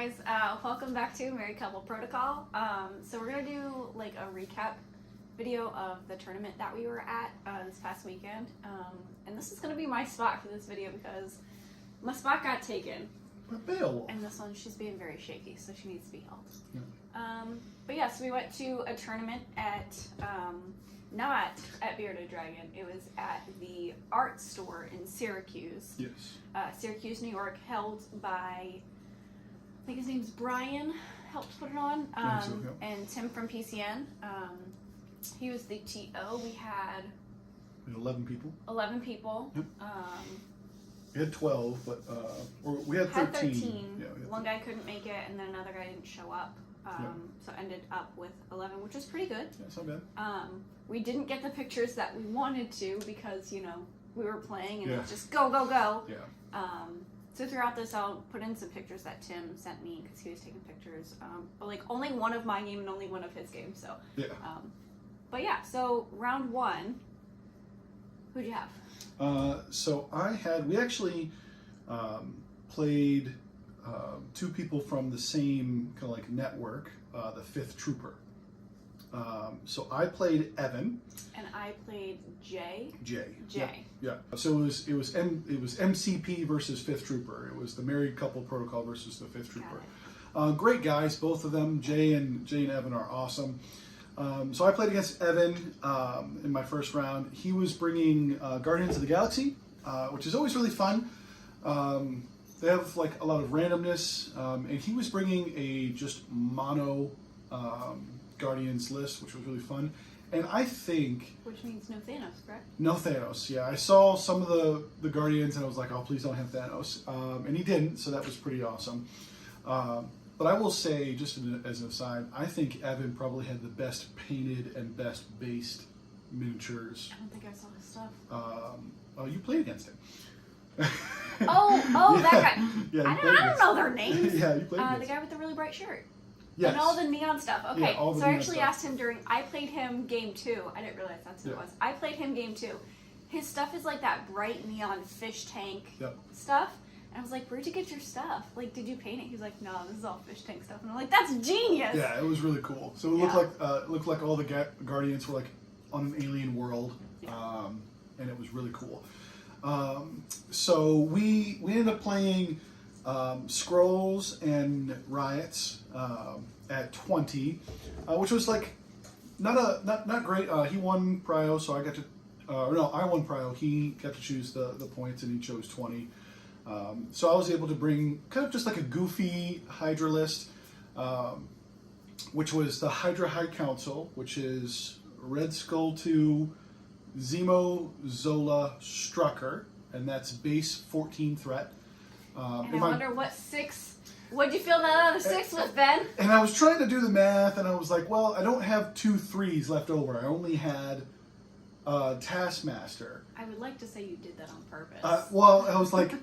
guys, welcome back to Married Couple Protocol. So we're gonna do like a recap video of the tournament that we were at this past weekend. And this is gonna be my spot for this video because my spot got taken. And this one, she's being very shaky, so she needs to be held. Yeah. But yeah, so we went to a tournament at, not at Bearded Dragon, it was at the art store in Syracuse. Yes. Syracuse, New York, held by, I think his name's Brian, helped put it on, and Tim from PCN. He was the TO. We had 11 people. 11 people. Yep. We had 12, but we had 13. Yeah, one guy couldn't make it, and then another guy didn't show up. So ended up with 11, which was pretty good. Yeah, it's not bad. We didn't get the pictures that we wanted to because, you know, we were playing and it was just go, go, go. Yeah. So throughout this, I'll put in some pictures that Tim sent me because he was taking pictures. But like only one of my game and only one of his games. So yeah. But yeah, so round one, who'd you have? So we actually played two people from the same kind of like network, the Fifth Trooper. So I played Evan, and I played Jay. Yeah. So it was MCP versus Fifth Trooper. It was the Married Couple Protocol versus the Fifth Trooper. Great guys, both of them. Jay and Evan are awesome. So I played against Evan in my first round. He was bringing Guardians of the Galaxy, which is always really fun. They have like a lot of randomness, and he was bringing a just mono Guardians list, which was really fun. And I think... Which means no Thanos, correct? No Thanos, yeah. I saw some of the Guardians and I was like, oh, please don't have Thanos. And he didn't, so that was pretty awesome. But I will say, just as an aside, I think Evan probably had the best painted and best based miniatures. I don't think I saw his stuff. Oh, you played against him. That guy. Yeah, I don't know their names. Yeah, you played against the guy with the really bright shirt. Yes. And all the neon stuff. Okay, Yeah, all the so I neon actually stuff. asked him I played him game 2. I didn't realize that's who it was. I played him game 2. His stuff is like that bright neon fish tank stuff. And I was like, where'd you get your stuff? Like, did you paint it? He was like, no, this is all fish tank stuff. And I'm like, that's genius! Yeah, it was really cool. So it looked like all the Guardians were like on an alien world. And it was really cool. So we ended up playing Scrolls and Riots at 20, which was like not great. He won Prio, so I got to I won Prio. He got to choose the points, and he chose 20. So I was able to bring kind of just like a goofy Hydra list, which was the Hydra High Council, which is Red Skull 2, Zemo, Zola, Strucker, and that's base 14 threat. And I wonder what'd you fill that out of 6 with, Ben? And I was trying to do the math, and I was like, well, I don't have 2 3s left over. I only had Taskmaster. I would like to say you did that on purpose. Well, I was like,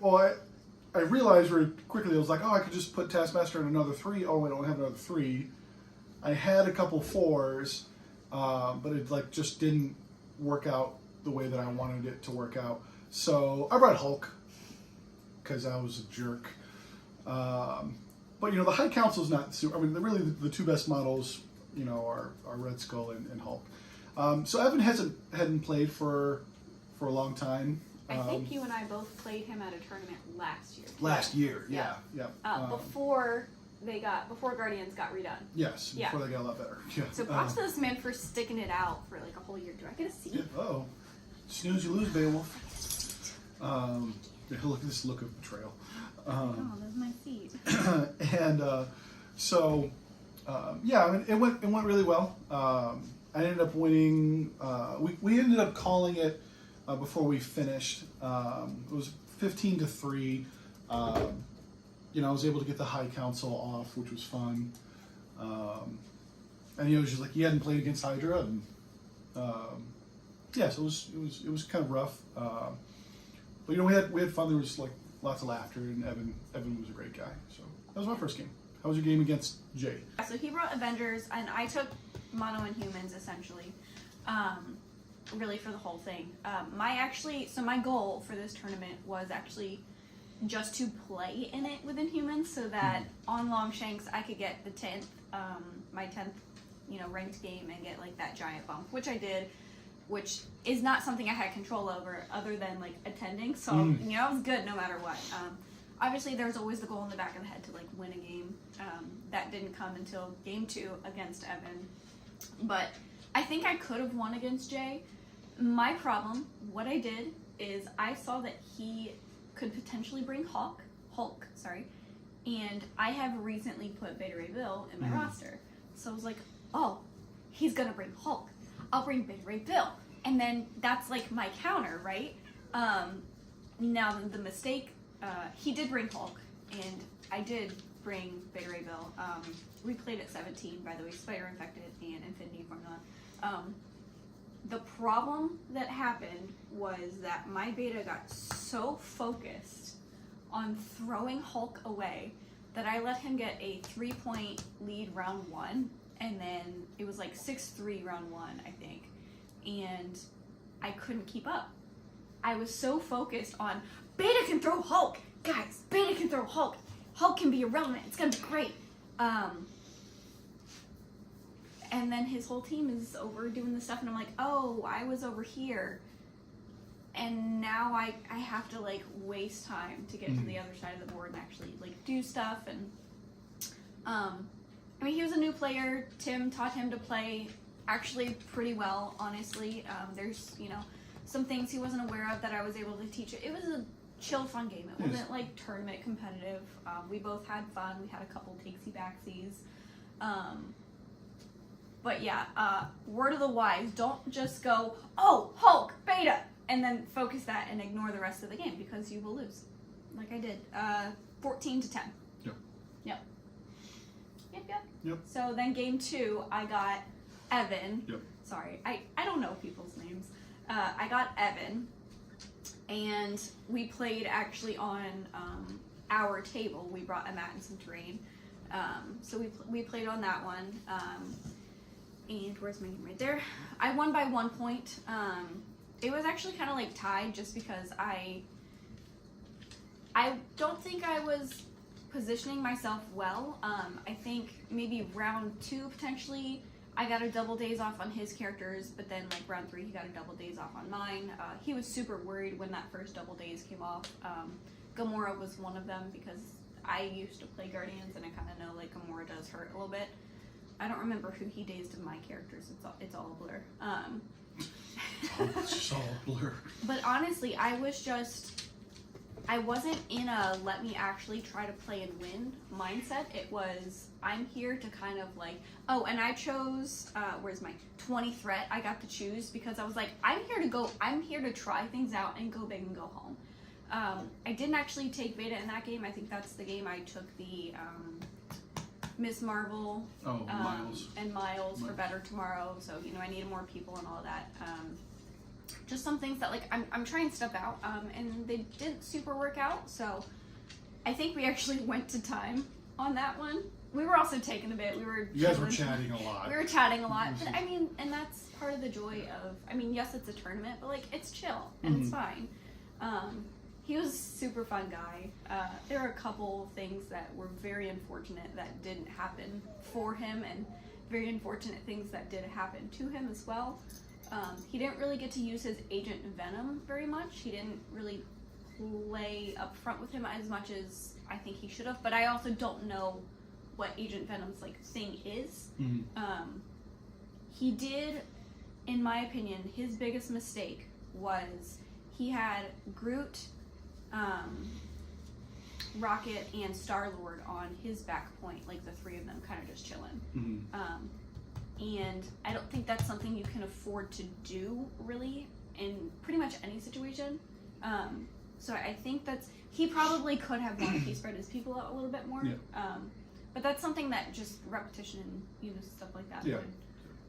well, I realized very quickly, I was like, oh, I could just put Taskmaster in another 3. Oh, I don't have another 3. I had a couple 4s, but it like just didn't work out the way that I wanted it to work out. So I brought Hulk because I was a jerk. But you know, the High Council's not super. I mean, really, the 2 best models, you know, are Red Skull and Hulk. So Evan hadn't played for a long time. I think you and I both played him at a tournament last year. Last year, yeah. Before Guardians got redone. Yes, before they got a lot better. Yeah. So props to this man for sticking it out for like a whole year. Do I get a seat? Yeah, oh, snooze you lose, Beowulf. Look at this look of betrayal. That's my seat. And so, I mean, it went really well. I ended up winning. We ended up calling it before we finished. It was 15-3. You know, I was able to get the High Council off, which was fun. And you know, it was just like he hadn't played against Hydra, and so it was kind of rough. But you know, we had fun. There was like lots of laughter, and Evan was a great guy. So that was my first game. How was your game against Jay? So he brought Avengers, and I took Mono and Humans essentially. Really for the whole thing. My goal for this tournament was actually just to play in it with Inhumans, so that on Longshanks I could get the 10th, my 10th, ranked game and get like that giant bump, which I did, which is not something I had control over other than like attending. So it was good no matter what. Obviously, there's always the goal in the back of the head to like win a game. That didn't come until game 2 against Evan, but I think I could have won against Jay. My problem, what I did is I saw that he could potentially bring Hulk, and I have recently put Beta Ray Bill in my roster. So I was like, oh, he's gonna bring Hulk. I'll bring Beta Ray Bill. And then that's like my counter, right? Now the mistake, he did bring Hulk, and I did bring Beta Ray Bill. We played at 17, by the way, Spider Infected and Infinity Formula. The problem that happened was that my beta got so focused on throwing Hulk away that I let him get a 3-point lead round 1, and then it was like 6-3 round 1, I think, and I couldn't keep up. I was so focused on Beta can throw Hulk, guys. Beta can throw Hulk. Hulk can be irrelevant. It's gonna be great. And then his whole team is over doing this stuff, and I'm like, oh, I was over here, and now I have to like waste time to get to the other side of the board and actually like do stuff. And I mean, he was a new player. Tim taught him to play actually pretty well, honestly. There's some things he wasn't aware of that I was able to teach. It was a chill, fun game. It wasn't like tournament competitive. We both had fun. We had a couple takesy backsies. But yeah, word of the wise, don't just go, oh, Hulk, Beta, and then focus that and ignore the rest of the game, because you will lose. Like I did. 14-10. Yep. So then game 2, I got Evan. Sorry, I don't know people's names. I got Evan, and we played actually on our table. We brought a mat and some terrain. So we played on that one. And where's my name? Right there. I won by 1 point. It was actually kind of like tied, just because I don't think I was positioning myself well. I think maybe round 2 potentially I got a double days off on his characters, but then like round 3 he got a double days off on mine. He was super worried when that first double days came off. Gamora was one of them, because I used to play Guardians and I kind of know like Gamora does hurt a little bit. I don't remember who he dazed in my characters. It's all a blur. It's just all a blur. But honestly, I wasn't in a let me actually try to play and win mindset. It was, I'm here to kind of like, oh, and I chose, where's my 20 threat I got to choose, because I was like, I'm here to try things out and go big and go home. I didn't actually take Beta in that game. I think that's the game I took the Miss Marvel Miles. and Miles for Better Tomorrow. So, I needed more people and all of that. Just some things that like I'm trying stuff out, and they didn't super work out. So I think we actually went to time on that one. We were also taking a bit. You guys were chatting a lot. We were chatting a lot, but I mean, and that's part of the joy of. I mean, yes, it's a tournament, but like it's chill and it's fine. He was a super fun guy. There are a couple things that were very unfortunate that didn't happen for him, and very unfortunate things that did happen to him as well. He didn't really get to use his Agent Venom very much. He didn't really play up front with him as much as I think he should have, but I also don't know what Agent Venom's like thing is. He did, in my opinion, his biggest mistake was he had Groot, Rocket, and Star-Lord on his back point, like the 3 of them kind of just chilling. And I don't think that's something you can afford to do, really, in pretty much any situation. So I think he probably could have won if he spread his people out a little bit more. But that's something that just repetition and stuff like that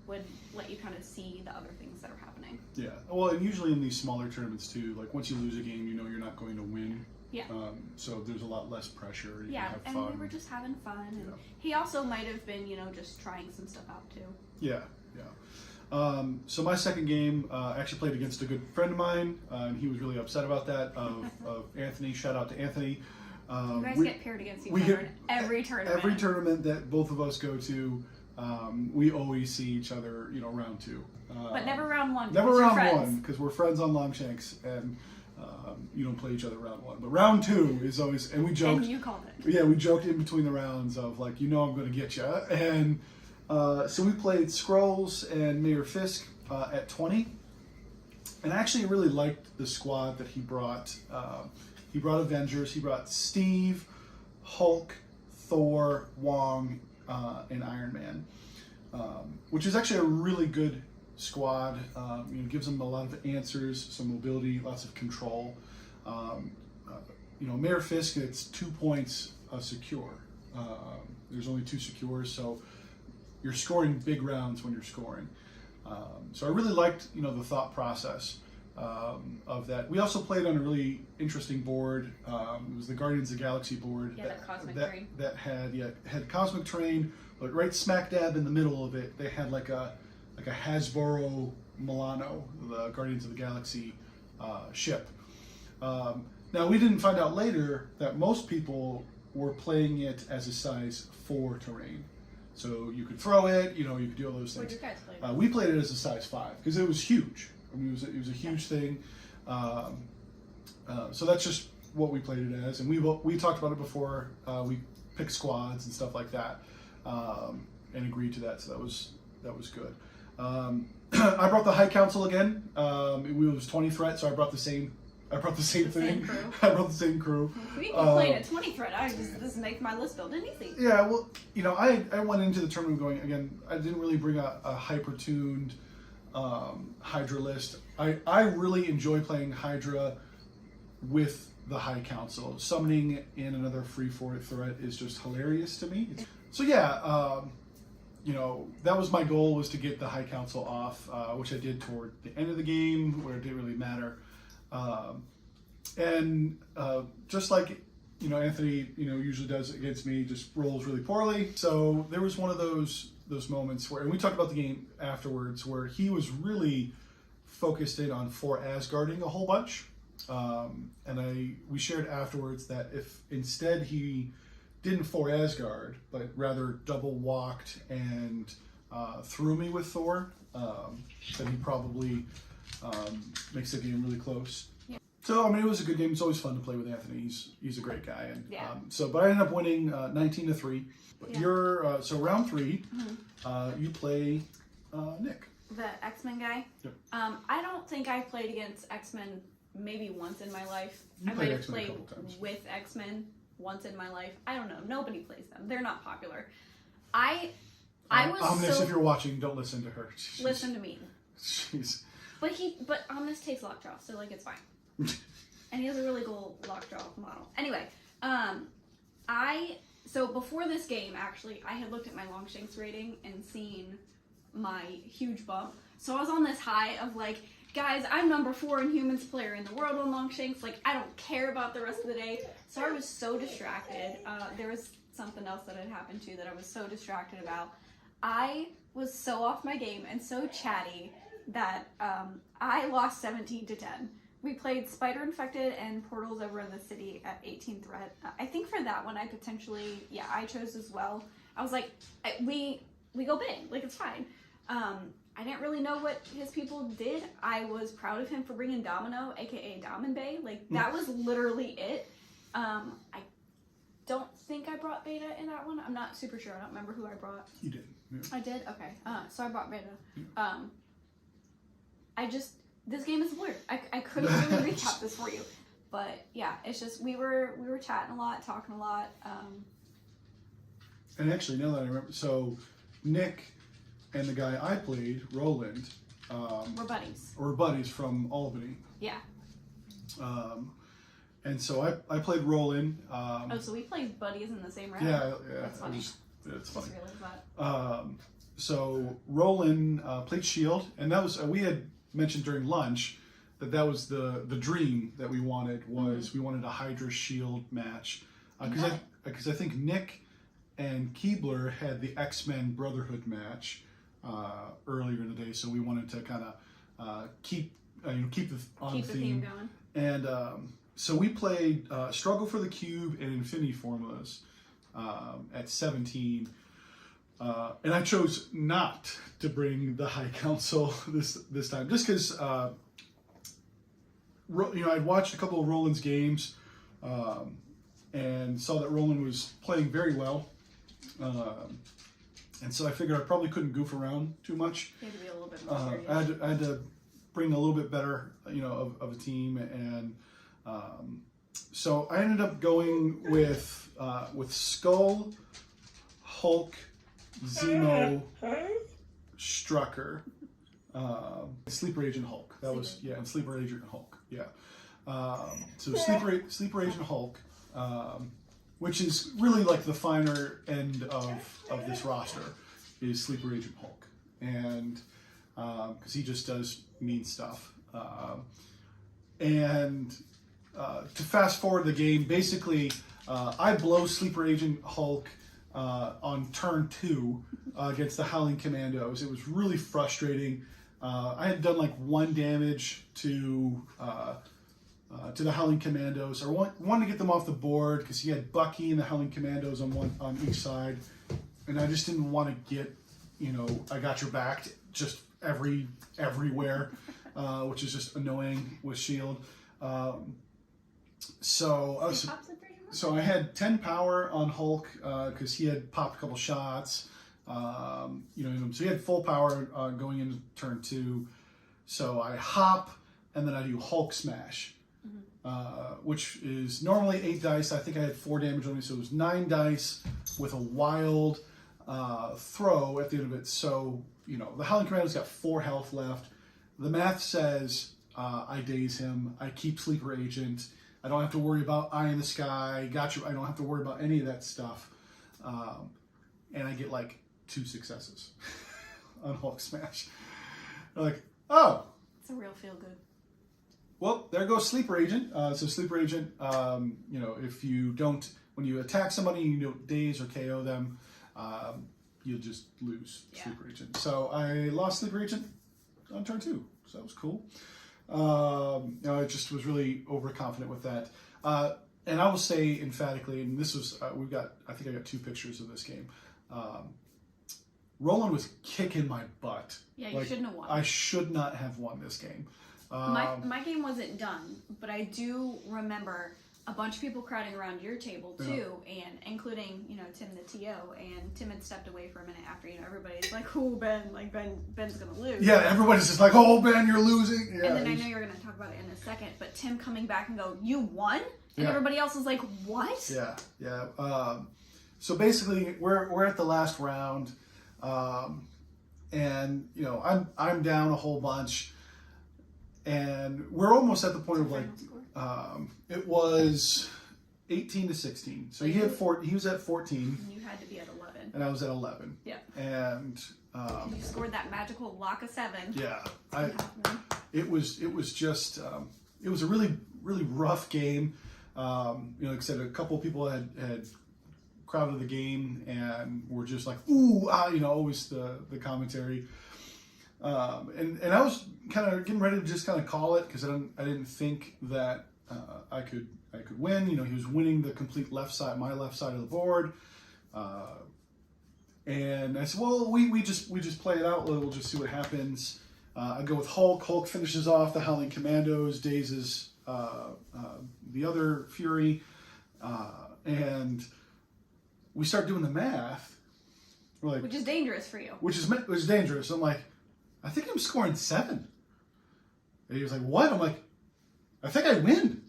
would let you kind of see the other things that are happening. Yeah. Well, and usually in these smaller tournaments too, like once you lose a game, you're not going to win. Yeah. So there's a lot less pressure. You yeah, can have and fun. we were just having fun. And he also might have been, just trying some stuff out too. Yeah. So my second game, I actually played against a good friend of mine, and he was really upset about that, of Anthony. Shout out to Anthony. You guys get paired against each other in every tournament. Every tournament that both of us go to, we always see each other, round 2. But never round 1. Never round 1, because we're friends on Longshanks, and you don't play each other round 1. But round 2 is always, and we joked. And you called it. Yeah, we joked in between the rounds of like, I'm going to get you. And so we played Scrolls and Mayor Fisk at 20. And I actually really liked the squad that he brought. He brought Avengers. He brought Steve, Hulk, Thor, Wong, and Iron Man, which is actually a really good squad. Gives them a lot of answers, some mobility, lots of control. Mayor Fisk, it's 2 points a secure. There's only 2 secures, so you're scoring big rounds when you're scoring. So I really liked, the thought process of that. We also played on a really interesting board. It was the Guardians of the Galaxy board. Yeah, that Cosmic Train. That had Cosmic Train, but right smack dab in the middle of it, they had like a Hasbro Milano, the Guardians of the Galaxy ship. Now we didn't find out later that most people were playing it as a size 4 terrain. So you could throw it, you could do all those things. What did you guys play? We played it as a size 5 because it was huge. I mean, it was a huge thing. So that's just what we played it as, and we talked about it before. We picked squads and stuff like that, and agreed to that. So that was good. I brought the High Council again. It was 20 threat, so I brought the same thing. I brought the same crew. We played at 20 threat. This makes my list building easy. Yeah, well, I went into the tournament going, again, I didn't really bring a hyper-tuned Hydra list. I really enjoy playing Hydra with the High Council. Summoning in another free for threat is just hilarious to me. So yeah, that was my goal, was to get the High Council off, which I did toward the end of the game, where it didn't really matter. Just like Anthony usually does against me, just rolls really poorly. So there was one of those moments where, and we talked about the game afterwards, where he was really focused in on Asgarding a whole bunch. We shared afterwards that if instead he didn't Asgard, but rather double walked and threw me with Thor, then he probably makes the game really close. Yeah. So it was a good game. It's always fun to play with Anthony. He's a great guy, and yeah. But I ended up winning 19-3. But yeah. You're so round 3. You play Nick, the X-Men guy. Yep. I don't think I played against X-Men maybe once in my life. You I might have X-Men a played couple times. with X-Men once in my life. I don't know. Nobody plays them. They're not popular. I was Omnis, so... if you're watching, don't listen to her. Listen to me. Jeez. But Omnis takes lockjaw, so it's fine. And he has a really cool lockjaw model. Anyway, so before this game, actually, I had looked at my Longshanks rating and seen my huge bump. So I was on this high of guys, I'm number 4 in humans player in the world on Longshanks. I don't care about the rest of the day. So I was so distracted. There was something else that had happened too that I was so distracted about. I was so off my game and so chatty that I lost 17-10. We played Spider Infected and Portals over in the city at 18 threat. I think for that one, I chose as well. I was like, we go big, it's fine. I didn't really know what his people did. I was proud of him for bringing Domino, aka Diamond Bay. That was literally it. I don't think I brought Beta in that one. I'm not super sure. I don't remember who I brought. You did. Yeah. I did? Okay. So I brought Beta. Yeah. This game is weird. I couldn't really recap this for you. But yeah, it's just, we were chatting a lot, talking a lot. And actually, now that I remember, so Nick and the guy I played, Roland, we're buddies from Albany. Yeah. And so I played Roland. So we played buddies in the same round? Yeah. That's funny. It's funny. I just realized that. So Roland played Shield, and that was, we had mentioned during lunch that was the dream that we wanted, was we wanted a Hydra Shield match. Because I think Nick and Keebler had the X-Men Brotherhood match. earlier in the day, so we wanted to kind of keep the theme going. And so we played Struggle for the Cube and Infinity Formulas at 17. And I chose not to bring the High Council this time, just because I'd watched a couple of Roland's games and saw that Roland was playing very well, and so I figured I probably couldn't goof around too much. You had to be a little bit more serious. I had to bring a little bit better, of a team, and so I ended up going with Skull, Hulk, Zemo, Strucker, Sleeper Agent Hulk. That was and Sleeper Agent Hulk. Yeah. So Sleeper Agent Hulk, which is really like the finer end of this roster, is Sleeper Agent Hulk, and because he just does mean stuff. And to fast forward the game, basically, I blow Sleeper Agent Hulk on turn 2 against the Howling Commandos. It was really frustrating. I had done like 1 damage to the Howling Commandos. I wanted to get them off the board because he had Bucky and the Howling Commandos on each side, and I just didn't want to get, I got your back just everywhere, which is just annoying with Shield. So I had 10 power on Hulk because he had popped a couple shots. So he had full power going into turn 2. So I hop and then I do Hulk Smash, which is normally 8 dice. I think I had 4 damage on me, so it was 9 dice with a wild throw at the end of it. So the Howling Commando's got 4 health left. The math says I daze him. I keep Sleeper Agent. I don't have to worry about Eye in the Sky. Got you. I don't have to worry about any of that stuff. And I get like 2 successes on Hulk Smash. They're like, oh. It's a real feel good. Well, there goes Sleeper Agent. So Sleeper Agent, if you don't, when you attack somebody, you don't daze or KO them, you'll just lose Sleeper Agent. So I lost Sleeper Agent on turn 2. So that was cool. I just was really overconfident with that. And I will say emphatically, and this was, I think I got 2 pictures of this game. Roland was kicking my butt. Yeah, you shouldn't have won. I should not have won this game. My game wasn't done, but I do remember a bunch of people crowding around your table too, and including Tim the TO, and Tim had stepped away for a minute after everybody's like, "Oh, Ben's gonna lose." Yeah, everybody's just like, "Oh, Ben, you're losing." Yeah, and then I know you're gonna talk about it in a second, but Tim coming back and go, "You won," and everybody else is like, "What?" Yeah. So basically, we're at the last round, and I'm down a whole bunch. And we're almost at the point of like, it was 18-16. So he was at 14. And you had to be at 11. And I was at 11. Yeah. And you scored that magical lock of 7. Yeah. It was just it was a really, really rough game. Like I said, a couple of people had crowded the game and were just like, ooh, always the commentary. And I was kind of getting ready to just kind of call it because I didn't think that I could win. He was winning the complete my left side of the board. And I said, well, we just play it out. We'll just see what happens. I go with Hulk. Hulk finishes off the Howling Commandos, dazes the other Fury, and we start doing the math. We're like, which is dangerous for you. Which is dangerous. I'm like, I think I'm scoring 7. And he was like, what? I'm like, I think I win.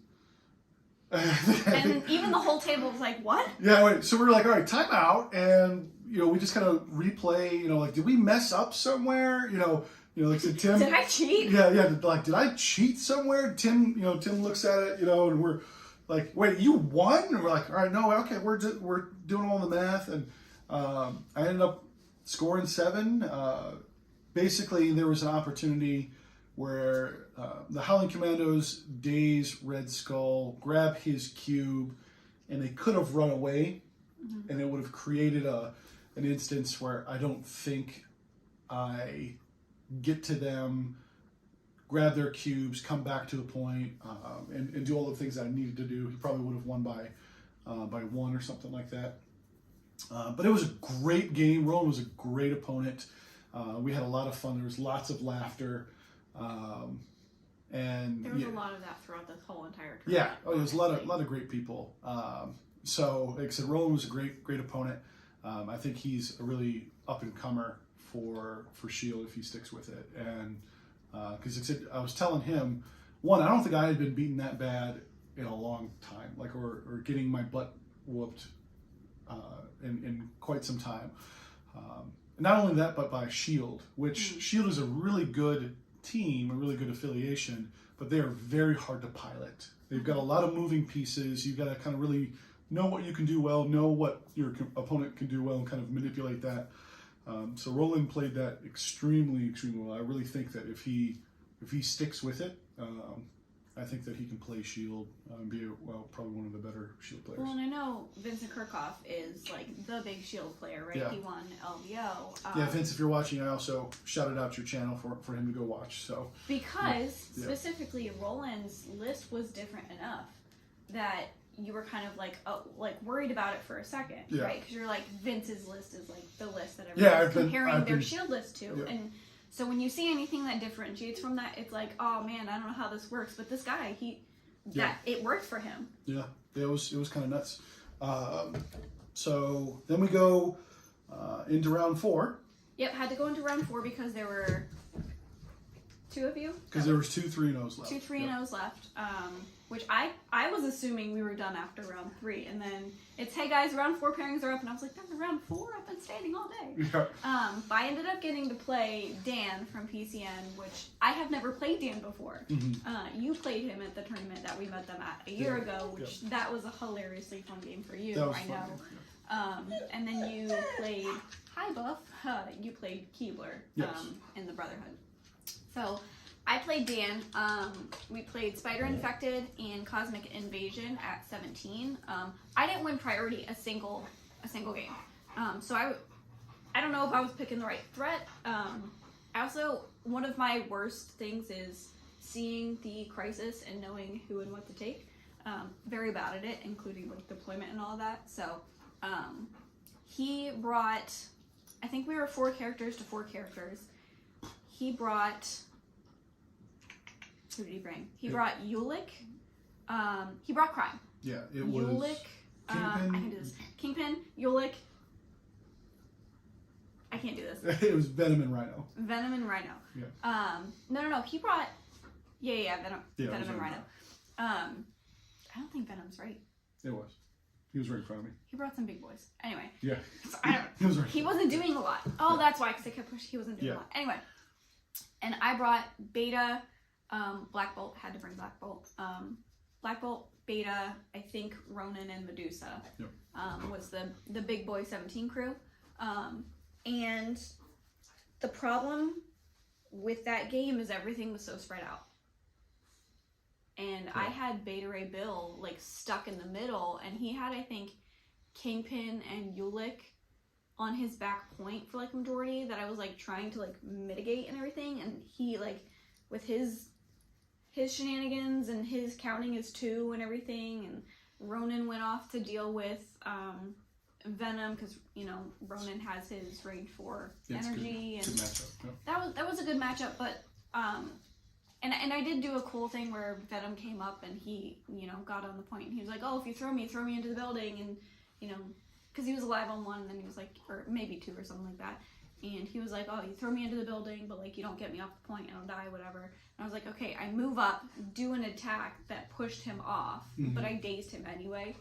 And even the whole table was like, what? Yeah, wait. So we were like, all right, time out. And, we just kind of replay, like, did we mess up somewhere? Like said, Tim. Did I cheat? Yeah. Did I cheat somewhere? Tim looks at it, and we're like, wait, you won? And we're like, all right, no, okay, we're doing all the math. And I ended up scoring 7. Basically, there was an opportunity where the Howling Commandos daze Red Skull, grab his cube, and they could have run away, and it would have created an instance where I don't think I get to them, grab their cubes, come back to the point, and do all the things that I needed to do. He probably would have won by 1 or something like that. But it was a great game. Roland was a great opponent. We had a lot of fun. There was lots of laughter. And there was a lot of that throughout the whole entire tournament. Yeah, there was a lot of great people. So, like I said, Roland was a great opponent. I think he's a really up and comer for Shield if he sticks with it. And because I was telling him, one, I don't think I had been beaten that bad in a long time, like or getting my butt whooped in quite some time. Not only that, but by Shield, which Shield is a really good team, a really good affiliation, but they are very hard to pilot. They've got a lot of moving pieces. You've got to kind of really know what you can do well, know what your opponent can do well, and kind of manipulate that. So Roland played that extremely well. I really think that if he sticks with it, I think that he can play Shield and be probably one of the better Shield players. Well, and I know Vincent Kirchhoff is like the big Shield player, right? Yeah. He won LVO. Yeah, Vince, if you're watching, I also shouted out your channel for him to go watch. So because specifically Roland's list was different enough that you were kind of like worried about it for a second, right? Because you're like, Vince's list is like the list that everyone's comparing their Shield list to, and so when you see anything that differentiates from that, it's like, oh man, I don't know how this works, but this guy, it worked for him. Yeah, it was kind of nuts. So then we go into round 4. Yep, had to go into round 4 because there were 2 of you. Because there was 2 3-0s left. 2 3-0s left. Which I was assuming we were done after round 3, and then it's, hey guys, round 4 pairings are up, and I was like, that's round 4? I've been standing all day. Yeah. But I ended up getting to play Dan from PCN, which I have never played Dan before. Mm-hmm. You played him at the tournament that we met them at a year ago, which that was a hilariously fun game for you, that was I know. Fun, and then you played, hi Buff, you played Keebler in the Brotherhood. So I played Dan. We played Spider Infected and Cosmic Invasion at 17. I didn't win priority a single game. So I don't know if I was picking the right threat. Also, one of my worst things is seeing the crisis and knowing who and what to take. Very bad at it, including like deployment and all of that. So he brought, I think we were 4 characters to 4 characters. He brought, who did he bring? He brought Ulick. He brought Crime. Yeah, it was Ulick. Kingpin. I can do this. Kingpin, Ulick. I can't do this. It was Venom and Rhino. Venom and Rhino. Yeah. No. He brought. Venom. Yeah, Venom and Rhino. I don't think Venom's right. It was. He was right in front of me. He brought some big boys. Anyway. Yeah. So he wasn't doing a lot. Oh, that's why, because I kept pushing. He wasn't doing a lot. Anyway. And I brought Beta. Black Bolt, had to bring Black Bolt. Black Bolt, Beta, I think Ronan and Medusa was the big boy 17 crew. And the problem with that game is everything was so spread out. And I had Beta Ray Bill like stuck in the middle, and he had, I think, Kingpin and Ulick on his back point for like majority that I was like trying to like mitigate and everything, and he like with his shenanigans and his counting his 2 and everything, and Ronan went off to deal with Venom because Ronan has his range 4 energy, good matchup. That was a good matchup, but and I did do a cool thing where Venom came up and he got on the point and he was like, oh, if you throw me into the building, and because he was alive on 1, and then he was like, or maybe 2 or something like that. And he was like, oh, you throw me into the building, but like you don't get me off the point, I don't die, whatever. And I was like, okay, I move up, do an attack that pushed him off, but I dazed him anyway.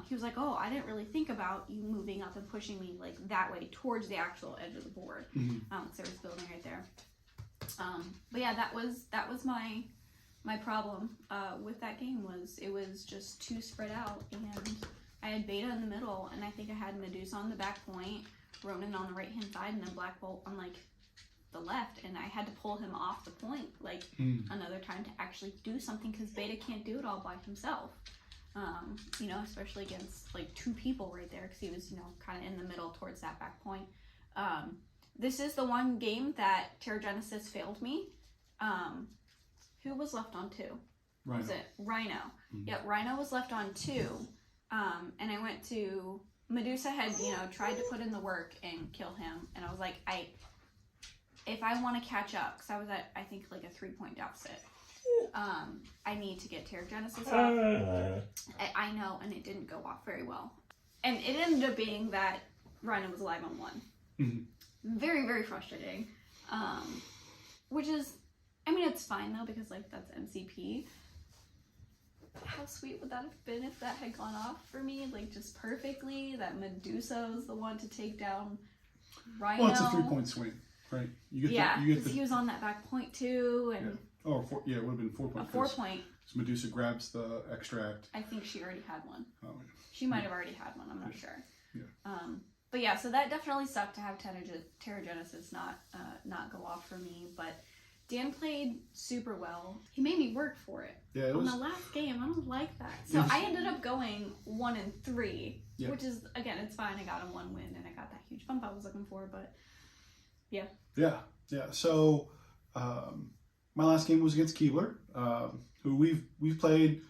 He was like, oh, I didn't really think about you moving up and pushing me like that way towards the actual edge of the board. So there was building right there. But yeah, that was my problem with that game, was it was just too spread out, and I had Beta in the middle, and I think I had Medusa on the back point, Ronan on the right hand side, and then Black Bolt on like the left, and I had to pull him off the point like another time to actually do something, because Beta can't do it all by himself. Especially against like 2 people right there, because he was kind of in the middle towards that back point. this is the one game that Terragenesis failed me. Who was left on 2? Rhino. Was it Rhino? Mm-hmm. Yep, Rhino was left on 2. And I went to Medusa had, tried to put in the work and kill him, and I was like, if I want to catch up, because I was at, I think, like a 3-point deficit, I need to get Terragenesis off. I know, and it didn't go off very well. And it ended up being that Rhino was alive on 1. Mm-hmm. Very, very frustrating. Which is, I mean, it's fine, though, because, like, that's MCP. How sweet would that have been if that had gone off for me, like, just perfectly, that Medusa was the one to take down Rhino. Well, it's a 3-point swing, right? You get because he was on that back point, too, and... Yeah. Oh, it would have been 4-point. A 4-point. So Medusa grabs the extract. I think she already had one. Oh, yeah. She might have already had one, I'm not sure. Yeah. But yeah, so that definitely sucked to have Terragenesis not go off for me, but Dan played super well. He made me work for it. Yeah, it was... On the last game, I don't like that. So I ended up going 1-3, which is, again, it's fine. I got a 1 win, and I got that huge bump I was looking for, but yeah. Yeah. So, my last game was against Keebler, who we've played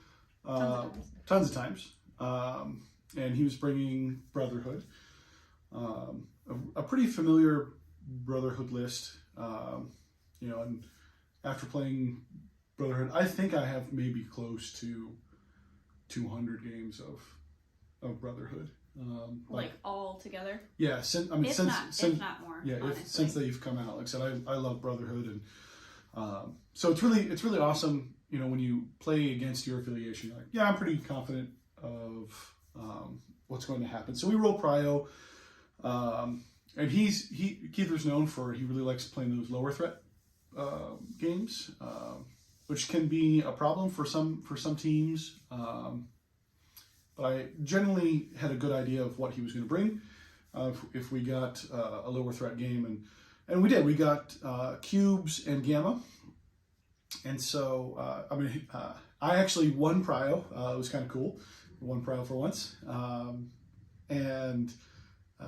tons of times. And he was bringing Brotherhood, a pretty familiar Brotherhood list. And after playing Brotherhood, I think I have maybe close to 200 games of Brotherhood. Like all together? Yeah, since if not more. Yeah, since they've come out. Like I said, I love Brotherhood, and so it's really awesome. When you play against your affiliation, you're like, yeah, I'm pretty confident of what's going to happen. So we roll Prio, and Keith's known for, he really likes playing those lower threat games, which can be a problem for some teams. But I generally had a good idea of what he was going to bring if we got a lower threat game, and we did. We got cubes and gamma, and so I actually won Prio. It was kind of cool. Won Prio for once, and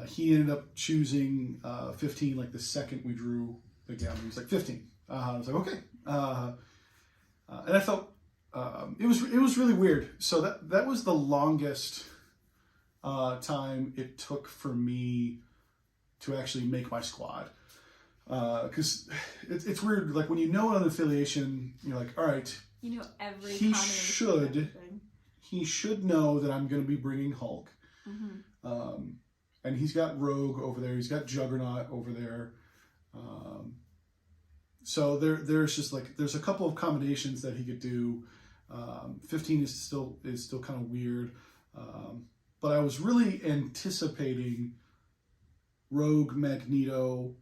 he ended up choosing 15. Like the second we drew the gamma, he was like 15. I was like, okay, and I felt it was really weird. So that was the longest time it took for me to actually make my squad, because it's weird. Like when you know an affiliation, you're like, all right, you know every he should know that I'm going to be bringing Hulk, and he's got Rogue over there. He's got Juggernaut over there. So there's just like there's a couple of combinations that he could do. 15 is still kind of weird, but I was really anticipating Rogue, Magneto,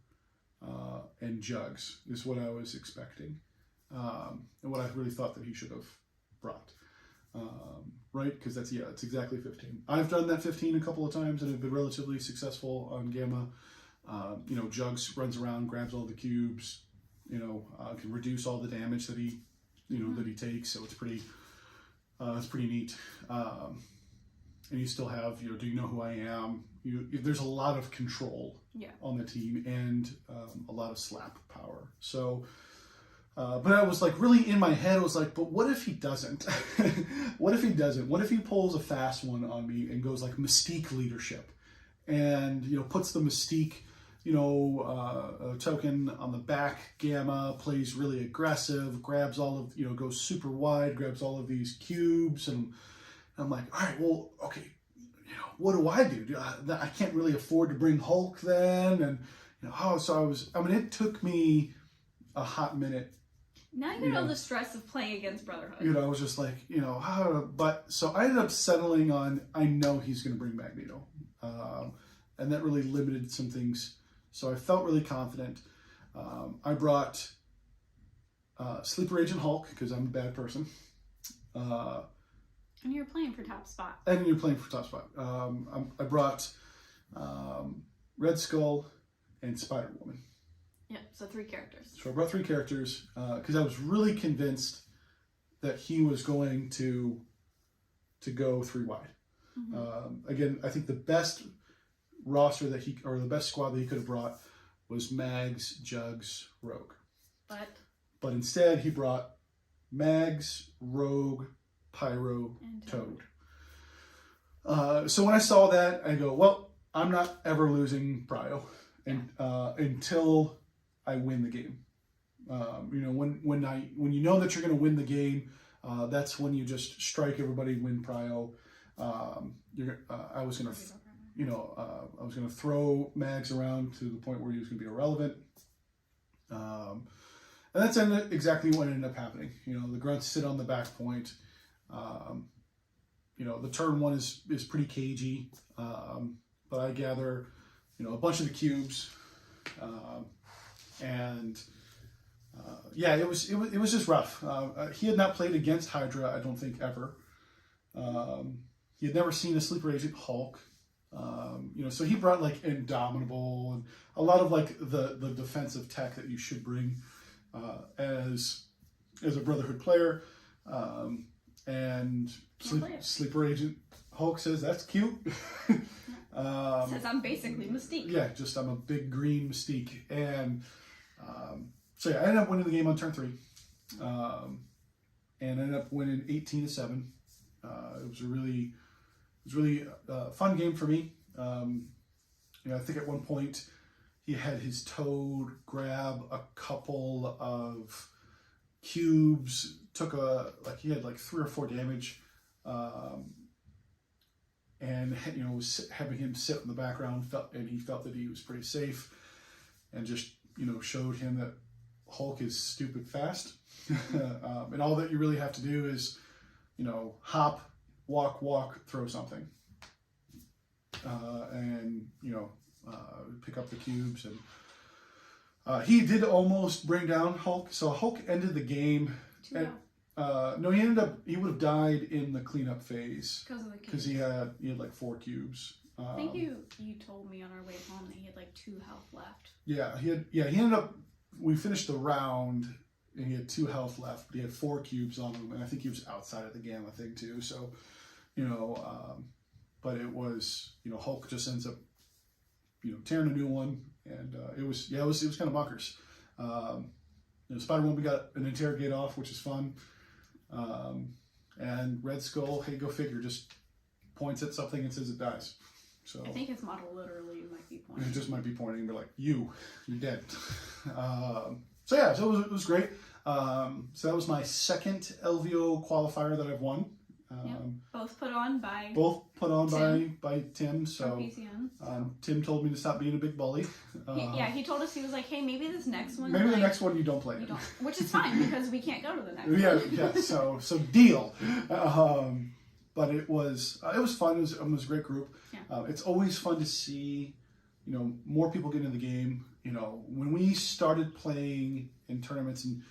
and Jugs is what I was expecting, and what I really thought that he should have brought. Right? Because it's exactly 15. I've done that 15 a couple of times and have been relatively successful on Gamma. Jugs runs around, grabs all the cubes, can reduce all the damage that he, that he takes. So it's pretty neat. And you still have, do you know who I am? There's a lot of control on the team and a lot of slap power. So, but I was like really in my head, I was like, but what if he doesn't? What if he doesn't? What if he pulls a fast one on me and goes like Mystique leadership and, puts the Mystique, token on the back, Gamma, plays really aggressive, grabs all of, goes super wide, grabs all of these cubes. And I'm like, all right, well, okay, what do I do? I can't really afford to bring Hulk then. And, it took me a hot minute. Now you know the stress of playing against Brotherhood. I was just like, but so I ended up settling on, I know he's going to bring Magneto. And that really limited some things. So I felt really confident. I brought Sleeper Agent Hulk because I'm a bad person. And you're playing for top spot. I brought Red Skull and Spider-Woman. Yep, so 3 characters. So I brought 3 characters because I was really convinced that he was going to go 3 wide. Again, I think the best roster the best squad that he could have brought was Mags, Jugs, Rogue. But instead he brought Mags, Rogue, Pyro, and Toad. So when I saw that, I go, well, I'm not ever losing Prio until I win the game. When you know that you're going to win the game, that's when you just strike everybody, win Prio. I was going to throw Mags around to the point where he was going to be irrelevant. And that's exactly what ended up happening. The grunts sit on the back point. The turn one is pretty cagey, but I gather, a bunch of the cubes, it was just rough. He had not played against Hydra, I don't think, ever. He had never seen a sleeper agent Hulk. So he brought like Indomitable and a lot of like the defensive tech that you should bring as a Brotherhood player. And sleeper agent Hulk says that's cute. Says I'm basically Mystique. Yeah, I'm a big green Mystique, and I ended up winning the game on turn 3, and ended up winning 18-7. It was a really fun game for me. I think at one point he had his Toad grab a couple of cubes, he had like 3 or 4 damage, and was having him sit in the background, and he felt that he was pretty safe, and just showed him that Hulk is stupid fast, and all that you really have to do is hop, walk, throw something, and pick up the cubes. And he did almost bring down Hulk, so Hulk ended the game. No, he would have died in the cleanup phase because he had like 4 cubes. I think you told me on our way home that he had like 2 health left. Yeah, he ended up. We finished the round and he had 2 health left, but he had 4 cubes on him, and I think he was outside of the gamma thing too. So, but it was Hulk just ends up tearing a new one, and it was kind of bonkers. Spider-Woman got an interrogate off, which is fun. And Red Skull, hey, go figure, just points at something and says it dies. So I think his model literally might be pointing. It just might be pointing and be like, you're dead. So it was great. So that was my second LVO qualifier that I've won. Both put on by Tim. by Tim. So PCN. Tim told me to stop being a big bully. He told us, he was like, hey, maybe this next one. Maybe the next one you don't play. You don't, which is fine because we can't go to the next one. Yeah. So deal. But it was fun. It was a great group. Yeah. It's always fun to see, more people get into the game. When we started playing in tournaments and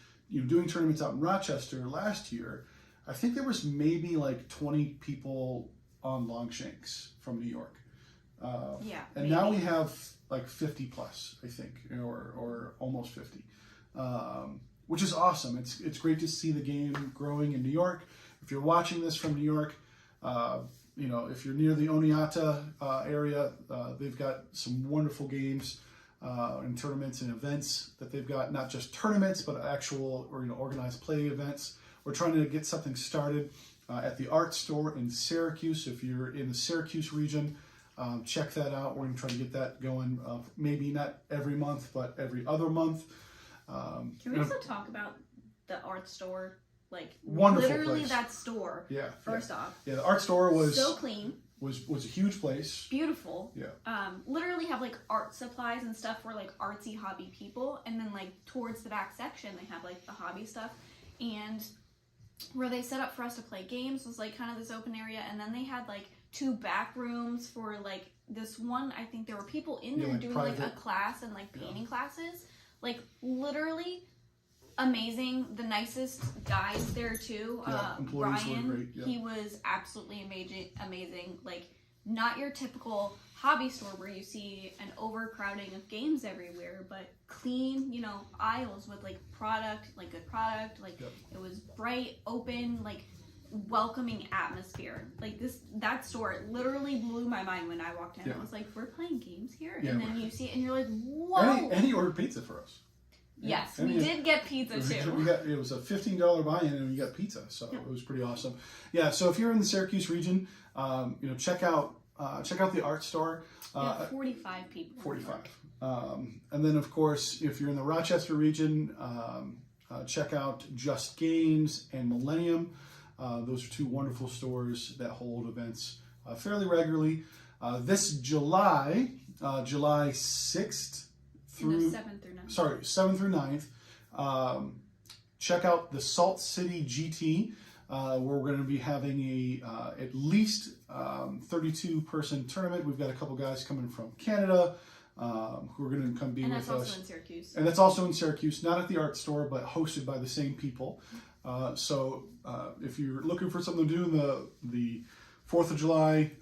doing tournaments out in Rochester last year, I think there was maybe like 20 people on Longshanks from New York. And maybe. Now we have like 50 plus, I think, or almost 50, which is awesome. It's great to see the game growing in New York. If you're watching this from New York, if you're near the Oneonta area, they've got some wonderful games and tournaments and events that they've got. Not just tournaments, but actual organized play events. We're trying to get something started at the art store in Syracuse. If you're in the Syracuse region, check that out. We're going to try to get that going, maybe not every month, but every other month. Can we also talk about the art store? Like, wonderful literally place. That store. Yeah. First off. Yeah, the art store was so clean. Was a huge place. Beautiful. Yeah. Literally have like art supplies and stuff for like artsy hobby people, and then like towards the back section they have like the hobby stuff, and where they set up for us to play games was like kind of this open area, and then they had like 2 back rooms for like this one. I think there were people in there doing private. Like a class and like painting classes. Like literally amazing. The nicest guys there too. Ryan, were great. Yeah. He was absolutely amazing. Like not your typical hobby store where you see an overcrowding of games everywhere, but clean, aisles with like product, like good product. Like It was bright, open, like welcoming atmosphere. Like that store literally blew my mind when I walked in. Yeah. I was like, we're playing games here? Yeah, And then you see it and you're like, whoa. And he ordered pizza for us. Yes, And we did get pizza too. It was a $15 buy-in and we got pizza. So it was pretty awesome. Yeah, so if you're in the Syracuse region, check out the art store. 45 people. 45. And then, of course, if you're in the Rochester region, check out Just Games and Millennium. Those are two wonderful stores that hold events fairly regularly. This July 6th through 7th through 9th. Sorry, 7th through 9th. Check out the Salt City GT, where we're going to be having a at least 32-person tournament. We've got a couple guys coming from Canada who are going to come be with us. And that's also in Syracuse. And that's also in Syracuse, not at the art store, but hosted by the same people. So if you're looking for something to do in the 4th of July,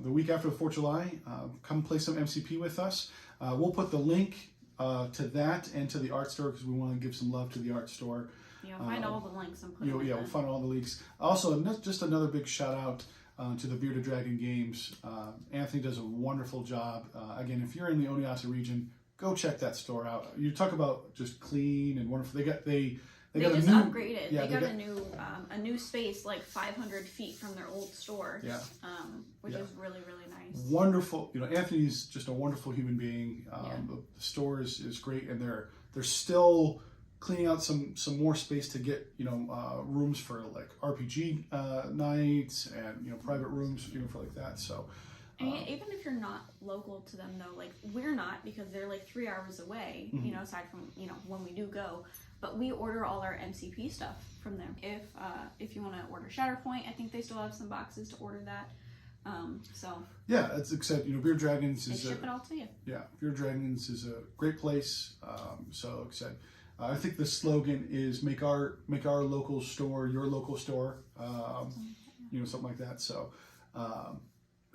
the week after the 4th of July, come play some MCP with us. We'll put the link to that and to the art store because we want to give some love to the art store. Find all the links and put them in. We'll find all the links. Also, just another big shout out to the Bearded Dragon Games. Anthony does a wonderful job. Again, if you're in the Oneonta region, go check that store out. You talk about just clean and wonderful. They got just a new, upgraded. Yeah, they got a new space like 500 feet from their old store. Yeah. Which is really, really nice. Wonderful. Anthony's just a wonderful human being. The store is great, and they're still cleaning out some more space to get rooms for like RPG nights and private rooms for like that. So. And even if you're not local to them though, like we're not, because they're like 3 hours away, aside from, when we do go, but we order all our MCP stuff from them. If you want to order Shatterpoint, I think they still have some boxes to order that. Yeah, it's except, Beard Dragons is ship it all to you. Yeah, Beard Dragons is a great place. So except, I think the slogan is make our local store your local store. Something like that. So,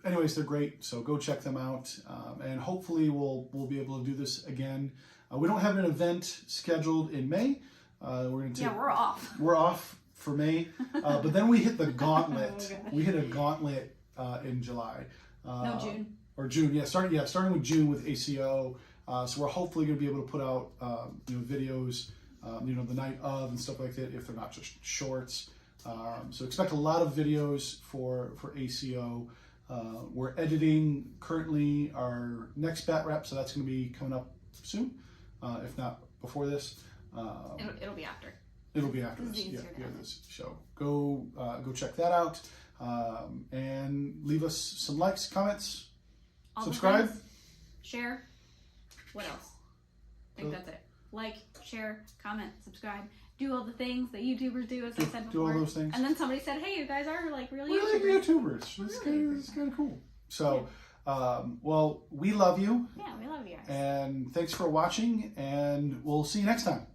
anyways, they're great, so go check them out, and hopefully we'll be able to do this again. We don't have an event scheduled in May. We're off. We're off for May, but then we hit the gauntlet. We hit a gauntlet in July. No, June. Or June, yeah. Starting with June with ACO. So we're hopefully going to be able to put out videos, the night of and stuff like that, if they're not just shorts. So expect a lot of videos for ACO. We're editing currently our next bat rep, so that's going to be coming up soon, if not before this. It'll be after. It'll be after this. Yeah, this show. Go check that out, and leave us some likes, comments, subscribe, share. What else? I think that's it. Like, share, comment, subscribe. Do all the things that YouTubers do, as I said before. Do all those things. And then somebody said, "Hey, you guys are like real YouTubers." It's kind of cool. So, well, we love you. Yeah, we love you guys. And thanks for watching, and we'll see you next time.